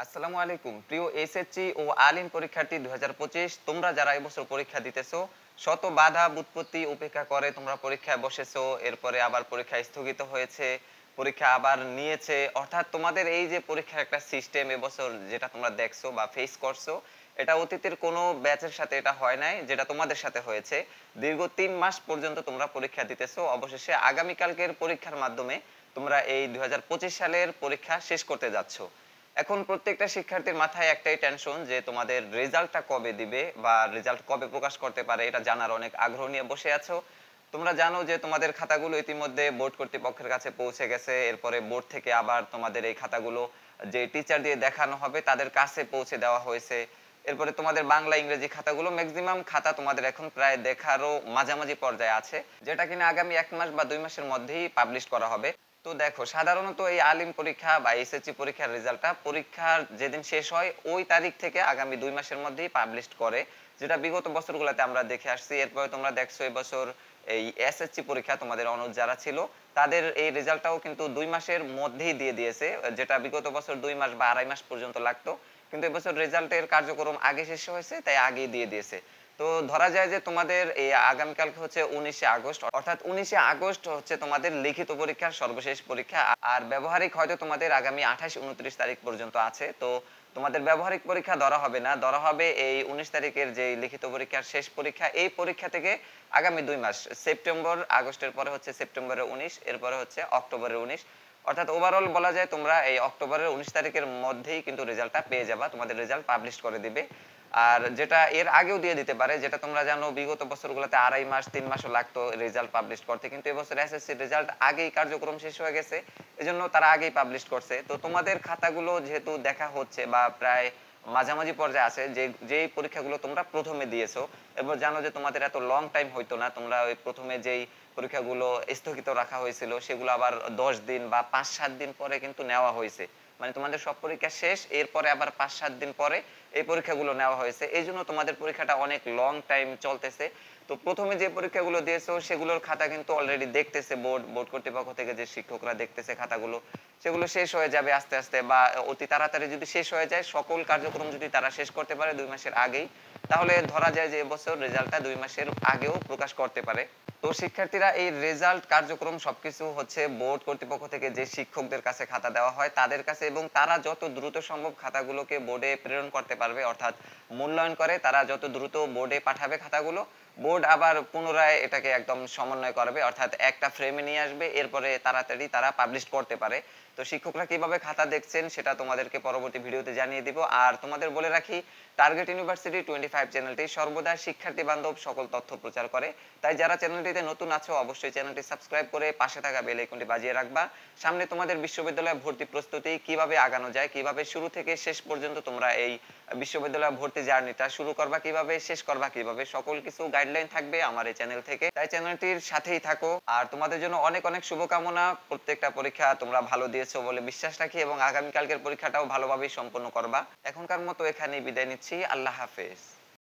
আসসালামু আলাইকুম প্রিয় এসএসসি ও আলিম পরীক্ষার্থী 2025 তোমরা যারা এবছর পরীক্ষা দিতেছো শত বাধা বিপত্তি উপেক্ষা করে তোমরা পরীক্ষায় বসেছো এরপরে আবার পরীক্ষা স্থগিত হয়েছে পরীক্ষা আবার নিয়েছে অর্থাৎ তোমাদের এই যে পরীক্ষার একটা সিস্টেম এবছর যেটা তোমরা দেখছো বা ফেস করছো এটা অতীতের কোনো ব্যাচের সাথে এটা হয় নাই যেটা তোমাদের সাথে হয়েছে দীর্ঘ 3 মাস পর্যন্ত তোমরা পরীক্ষা দিতেছো অবশেষে আগামীকালকের পরীক্ষার মাধ্যমে তোমরা এই 2025 সালের পরীক্ষা শেষ করতে যাচ্ছো এখন প্রত্যেকটা শিক্ষার্থীর মাথায় একটাই টেনশন যে তোমাদের রেজাল্টটা কবে দিবে বা রেজাল্ট কবে প্রকাশ করতে পারে এটা জানার অনেক আগ্রহ নিয়ে বসে আছো তোমরা জানো যে তোমাদের খাতাগুলো ইতিমধ্যে বোর্ড কর্তৃপক্ষের কাছে পৌঁছে গেছে এরপরে বোর্ড থেকে আবার তোমাদের এই খাতাগুলো যে টিচার দিয়ে দেখানো হবে তাদের কাছে পৌঁছে দেওয়া হয়েছে এরপরে তোমাদের বাংলা ইংরেজি খাতাগুলো ম্যাক্সিমাম খাতা তোমাদের এখন প্রায় দেখারও মাঝামাঝি পর্যায়ে আছে যেটা কিনা আগামী 1 মাস বা 2 মাসের মধ্যেই পাবলিশ করা হবে তো দেখো সাধারণত এই আলিম পরীক্ষা বা এসএসসি পরীক্ষার রেজাল্টটা পরীক্ষার যেদিন শেষ হয় ওই তারিখ থেকে আগামী 2 মাসের মধ্যেই পাবলিশ করে যেটা বিগত বছরগুলোতে আমরা দেখে আসছি এরপরে তোমরা দেখছো এবছর এই এসএসসি পরীক্ষা তোমাদের অনার্স যারা ছিল তাদের এই রেজাল্টটাও কিন্তু 2 মাসের মধ্যেই দিয়ে দিয়েছে যেটা বিগত বছর 2 মাস বা আড়াই মাস পর্যন্ত লাগতো কিন্তু এবছর রেজাল্টের কার্যক্রম আগে শেষ হয়েছে তাই আগেই দিয়ে দিয়েছে তো ধরা যায় যে তোমাদের এই আগামীকালকে হচ্ছে 19শে আগস্ট অর্থাৎ 19শে আগস্ট হচ্ছে তোমাদের লিখিত পরীক্ষার সর্বশেষ পরীক্ষা আর ব্যবহারিক হয়তো তোমাদের আগামী 28 29 তারিখ পর্যন্ত আছে তো তোমাদের ব্যবহারিক পরীক্ষা ধরা হবে না ধরা হবে এই 19 তারিখের যে লিখিত পরীক্ষার শেষ পরীক্ষা এই পরীক্ষা থেকে আগামী 2 মাস সেপ্টেম্বর আগস্টের পরে হচ্ছে সেপ্টেম্বরের 19 এরপরে হচ্ছে অক্টোবরের 19 অর্থাৎ ওভারঅল বলা যায় তোমরা এই অক্টোবরের 19 তারিখের মধ্যেই কিন্তু রেজাল্টটা পেয়ে যাবা তোমাদের রেজাল্ট পাবলিশ করে দিবে আর যেটা এর আগেও দিয়ে দিতে পারে যেটা তোমরা জানো বিগত বছরগুলোতে আড়াই মাস 3 মাসও লাগতো রেজাল্ট পাবলিশ করতে কিন্তু এবছর এসএসসি রেজাল্ট আগেই কার্যক্রম শেষ হয়ে গেছে এজন্য তারা আগেই পাবলিশ করছে তো তোমাদের খাতাগুলো যেহেতু দেখা হচ্ছে বা প্রায় মাঝামাঝি পর্যায়ে আছে যেই পরীক্ষাগুলো তোমরা প্রথমে দিয়েছো এবার জানো যে তোমাদের এত লং টাইম হইতো না তোমরা ওই প্রথমে যেই পরীক্ষাগুলো স্থগিত রাখা হয়েছিল সেগুলো আবার 10 দিন বা 5 7 দিন পরে কিন্তু নেওয়া হয়েছে মানে তোমাদের সব পরীক্ষা শেষ এরপরে আবার 5 7 দিন পরে এই পরীক্ষাগুলো নেওয়া হয়েছে এই জন্য তোমাদের পরীক্ষাটা অনেক লং টাইম চলতেছে তো প্রথমে যে পরীক্ষাগুলো দিয়েছো সেগুলোর খাতা কিন্তু অলরেডি দেখতেছে বোর্ড কর্তৃপক্ষ থেকে যে শিক্ষকরা দেখতেছে খাতাগুলো সেগুলো শেষ হয়ে যাবে আস্তে আস্তে বা অতি তাড়াতাড়ি যদি শেষ হয়ে যায় সকল কার্যক্রম যদি তারা শেষ করতে পারে 2 মাসের আগেই তাহলে ধরা যায় যে এবছর রেজাল্টটা 2 মাসের আগেও প্রকাশ করতে পারে তো শিক্ষার্থীরা এই রেজাল্ট কার্যক্রম সবকিছু হচ্ছে বোর্ড কর্তৃপক্ষ থেকে যে শিক্ষকদের কাছে খাতা দেওয়া হয় তাদের কাছে এবং তারা যত দ্রুত সম্ভব খাতাগুলোকে বোর্ডে প্রেরণ করতে পারবে অর্থাৎ মূল্যায়ন করে তারা যত দ্রুত বোর্ডে পাঠাবে খাতাগুলো বোর্ড আবার পুনরায় এটাকে একদম সমন্বয় করবে অর্থাৎ একটা ফ্রেমে নিয়ে আসবে এরপরে তাড়াতাড়ি তারা পাবলিশ করতে পারে তো শিক্ষকরা কিভাবে খাতা দেখছেন সেটা তোমাদেরকে পরবর্তী ভিডিওতে জানিয়ে দিব আর তোমাদের বলে রাখি টার্গেট ইউনিভার্সিটি 25 চ্যানেলটি সর্বদা শিক্ষার্থী বান্ধব সকল তথ্য প্রচার করে তাই যারা চ্যানেলটিতে নতুন আছো অবশ্যই চ্যানেলটি সাবস্ক্রাইব করে পাশে থাকা বেল আইকনটি বাজিয়ে রাখবা সামনে তোমাদের বিশ্ববিদ্যালয়ে ভর্তি প্রস্তুতি কিভাবে আগানো যায় কিভাবে শুরু থেকে শেষ পর্যন্ত তোমরা এই বিশ্ববিদ্যালয়ে ভর্তি জার্নিটা শুরু করবা কিভাবে শেষ করবা কিভাবে সকল কিছু গাইডলাইন থাকবে আমার এই চ্যানেল থেকে তাই চ্যানেলটির সাথেই থাকো আর তোমাদের জন্য অনেক অনেক শুভকামনা প্রত্যেকটা পরীক্ষা তোমরা ভালো দিয়েছো বলে বিশ্বাস রাখি এবং আগামীকালকের পরীক্ষাটাও ভালোভাবে সম্পন্ন করবা এখনকার মতো এখানেই বিদায় নিচ্ছি আল্লাহ হাফেজ